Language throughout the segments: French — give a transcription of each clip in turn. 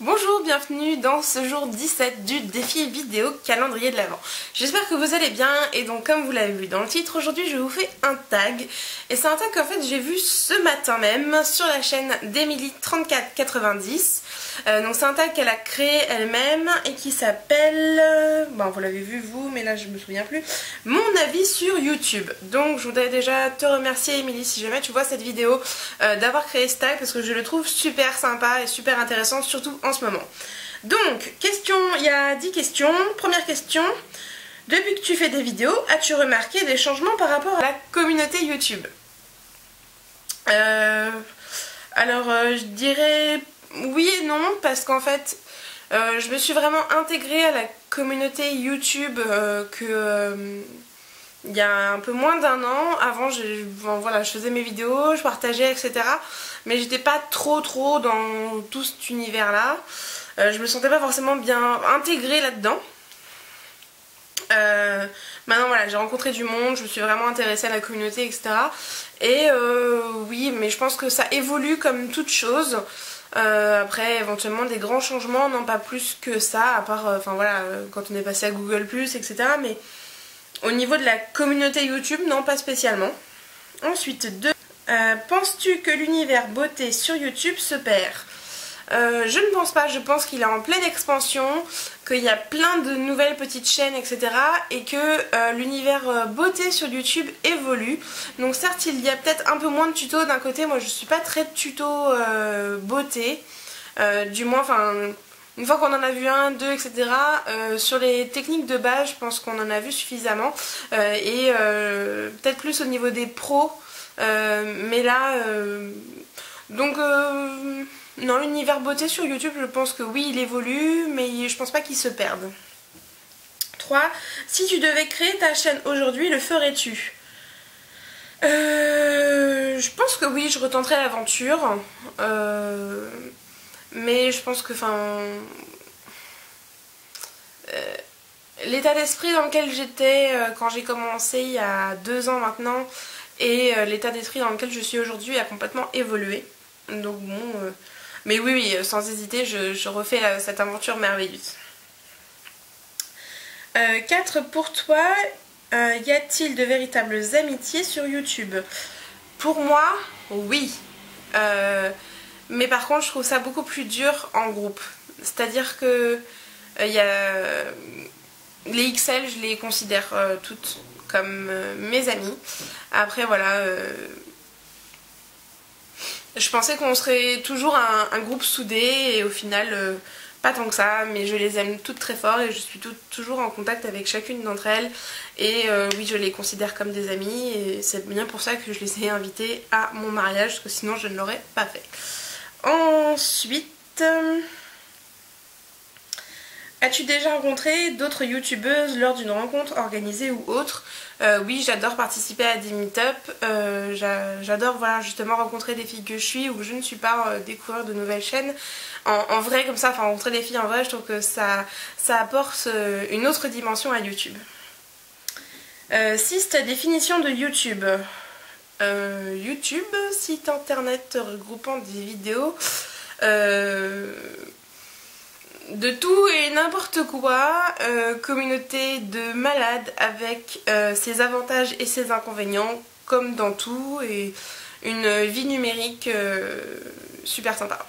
Bonjour, bienvenue dans ce jour 17 du défi vidéo calendrier de l'Avent. J'espère que vous allez bien et donc comme vous l'avez vu dans le titre, aujourd'hui je vous fais un tag. Et c'est un tag qu'en fait j'ai vu ce matin même sur la chaîne d'Emily3490. Donc c'est un tag qu'elle a créé elle-même et qui s'appelle, bon vous l'avez vu vous mais là je me souviens plus, mon avis sur YouTube. Donc je voudrais déjà te remercier Emily si jamais tu vois cette vidéo d'avoir créé ce tag parce que je le trouve super sympa et super intéressant surtout en ce moment. Donc question, il y a 10 questions. Première question, depuis que tu fais des vidéos, as-tu remarqué des changements par rapport à la communauté YouTube? Je dirais oui et non parce qu'en fait je me suis vraiment intégrée à la communauté YouTube il y a un peu moins d'un an. Avant je faisais mes vidéos, je partageais etc. Mais j'étais pas trop dans tout cet univers là. Je me sentais pas forcément bien intégrée là-dedans. Maintenant voilà, j'ai rencontré du monde, je me suis vraiment intéressée à la communauté etc. Et oui, mais je pense que ça évolue comme toute chose. Après éventuellement des grands changements, non pas plus que ça, à part quand on est passé à Google+, etc. Mais au niveau de la communauté YouTube, non pas spécialement. Ensuite, penses-tu que l'univers beauté sur YouTube se perd? Je ne pense pas, je pense qu'il est en pleine expansion, qu'il y a plein de nouvelles petites chaînes etc. et que l'univers beauté sur YouTube évolue. Donc certes il y a peut-être un peu moins de tutos d'un côté, moi je suis pas très tuto beauté, du moins une fois qu'on en a vu un, deux etc. Sur les techniques de base je pense qu'on en a vu suffisamment et peut-être plus au niveau des pros, mais là non, l'univers beauté sur YouTube, je pense que oui, il évolue, mais je pense pas qu'il se perde. 3. Si tu devais créer ta chaîne aujourd'hui, le ferais-tu? Je pense que oui, je retenterais l'aventure. Mais je pense que, l'état d'esprit dans lequel j'étais quand j'ai commencé il y a 2 ans maintenant, et l'état d'esprit dans lequel je suis aujourd'hui a complètement évolué. Donc bon... mais oui, sans hésiter, je refais cette aventure merveilleuse. 4. Pour toi, y a-t-il de véritables amitiés sur YouTube? Pour moi, oui. Mais par contre, je trouve ça beaucoup plus dur en groupe. C'est-à-dire que les XL, je les considère toutes comme mes amies. Après, voilà... je pensais qu'on serait toujours un groupe soudé et au final pas tant que ça, mais je les aime toutes très fort et je suis toujours en contact avec chacune d'entre elles et oui je les considère comme des amies et c'est bien pour ça que je les ai invitées à mon mariage parce que sinon je ne l'aurais pas fait. Ensuite, as-tu déjà rencontré d'autres youtubeuses lors d'une rencontre organisée ou autre? Oui, j'adore participer à des meet-up, j'adore justement rencontrer des filles que je suis ou que je ne suis pas, découvrir de nouvelles chaînes en vrai comme ça, rencontrer des filles en vrai, je trouve que ça apporte une autre dimension à YouTube. 6. Ta définition de YouTube. YouTube, site internet regroupant des vidéos de tout et n'importe quoi, communauté de malades avec ses avantages et ses inconvénients comme dans tout et une vie numérique super sympa.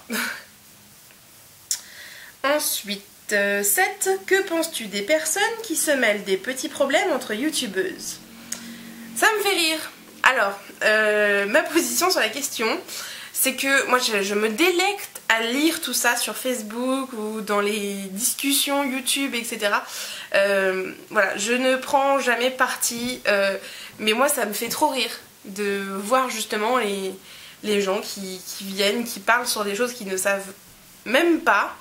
Ensuite, 7. Que penses-tu des personnes qui se mêlent des petits problèmes entre youtubeuses? Ça me fait rire. Alors, ma position sur la question, c'est que moi je me délecte à lire tout ça sur Facebook ou dans les discussions YouTube etc. Voilà, je ne prends jamais parti, mais moi ça me fait trop rire de voir justement les gens qui viennent, qui parlent sur des choses qu'ils ne savent même pas,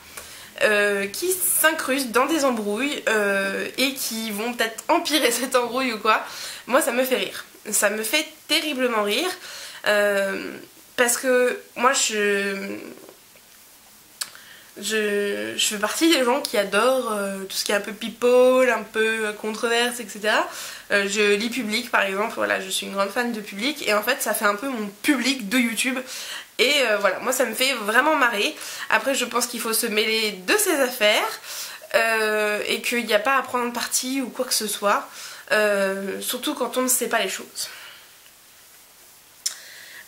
qui s'incrustent dans des embrouilles et qui vont peut-être empirer cette embrouille ou quoi. Moi ça me fait rire, ça me fait terriblement rire parce que moi Je fais partie des gens qui adorent tout ce qui est un peu people, un peu controverse, etc. Je lis Public par exemple, voilà, je suis une grande fan de Public et en fait ça fait un peu mon public de YouTube. Et voilà, moi ça me fait vraiment marrer. Après je pense qu'il faut se mêler de ses affaires et qu'il n'y a pas à prendre parti ou quoi que ce soit. Surtout quand on ne sait pas les choses.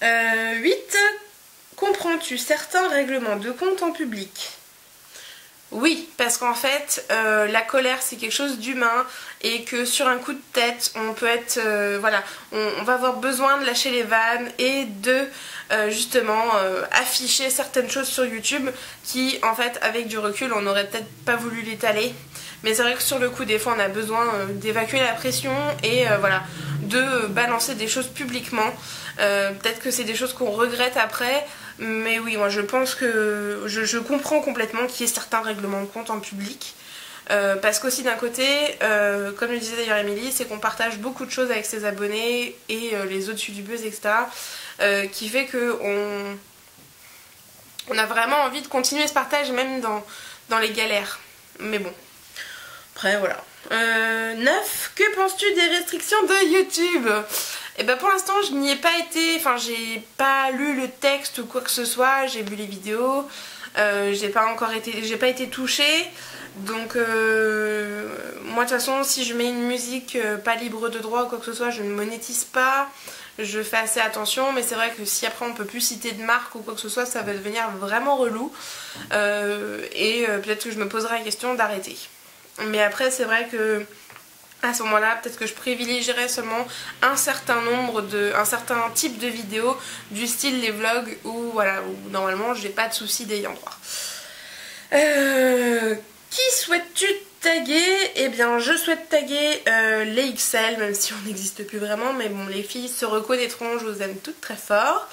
8. Comprends-tu certains règlements de compte en public? Oui, parce qu'en fait, la colère c'est quelque chose d'humain et que sur un coup de tête, on peut être, voilà, on va avoir besoin de lâcher les vannes et de justement afficher certaines choses sur YouTube qui, en fait, avec du recul, on n'aurait peut-être pas voulu l'étaler. Mais c'est vrai que sur le coup, des fois, on a besoin d'évacuer la pression et voilà, de balancer des choses publiquement. Peut-être que c'est des choses qu'on regrette après. Mais oui, moi je pense que je comprends complètement qu'il y ait certains règlements de compte en public. Parce qu'aussi d'un côté, comme le disait d'ailleurs Émilie, c'est qu'on partage beaucoup de choses avec ses abonnés et les autres youtubeuses, etc. Qui fait que on a vraiment envie de continuer ce partage même dans les galères. Mais bon, après voilà. 9. Que penses-tu des restrictions de YouTube? Et ben pour l'instant je n'y ai pas été, enfin j'ai pas lu le texte ou quoi que ce soit, j'ai vu les vidéos, j'ai pas été touchée, donc moi de toute façon si je mets une musique pas libre de droit ou quoi que ce soit, je ne monétise pas, je fais assez attention, mais c'est vrai que si après on peut plus citer de marque ou quoi que ce soit, ça va devenir vraiment relou, et peut-être que je me poserai la question d'arrêter. Mais après c'est vrai que à ce moment-là, peut-être que je privilégierais seulement un certain type de vidéos, du style les vlogs, où voilà, où normalement j'ai pas de soucis d'ayant droit. Qui souhaites-tu taguer? Eh bien, je souhaite taguer les XL, même si on n'existe plus vraiment, mais bon, les filles se reconnaîtront, je vous aime toutes très fort.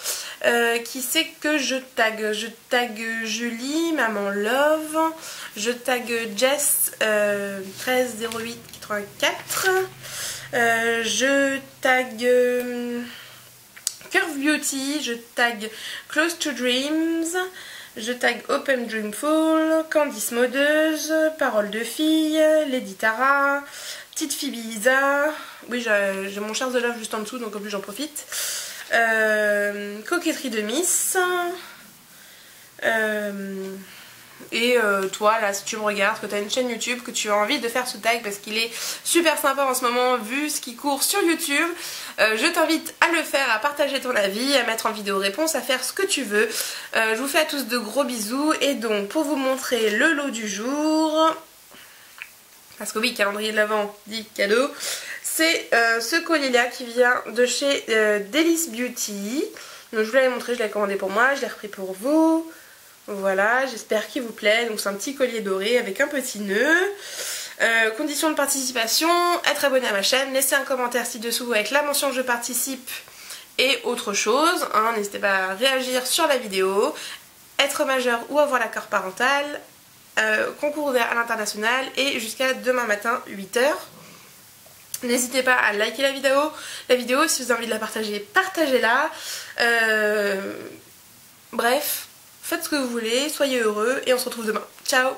Qui c'est que je tag? Je tag Julie, Maman Love, je tag Jess 130884, je tag Curve Beauty, je tag Close to Dreams, je tag Open Dreamful, Candice Modeuse, Parole de Fille, Lady Tara, Petite Fibiza, oui j'ai mon Cher The Love juste en dessous donc en plus j'en profite, Coquetterie de Miss, et toi là si tu me regardes, que tu as une chaîne YouTube, que tu as envie de faire ce tag parce qu'il est super sympa en ce moment vu ce qui court sur YouTube, je t'invite à le faire, à partager ton avis, à mettre en vidéo réponse, à faire ce que tu veux. Je vous fais à tous de gros bisous et donc pour vous montrer le lot du jour, parce que oui, calendrier de l'Avent dit cadeau, c'est ce collier là qui vient de chez Delice Beauty. Donc je vous l'avais montré, je l'ai commandé pour moi, je l'ai repris pour vous. Voilà, j'espère qu'il vous plaît. Donc c'est un petit collier doré avec un petit nœud. Conditions de participation, être abonné à ma chaîne, laisser un commentaire ci-dessous avec la mention je participe et autre chose. Hein, n'hésitez pas à réagir sur la vidéo, être majeur ou avoir l'accord parental, concours ouvert à l'international et jusqu'à demain matin 8 h. N'hésitez pas à liker la vidéo, si vous avez envie de la partager, partagez-la. Bref, faites ce que vous voulez, soyez heureux et on se retrouve demain. Ciao!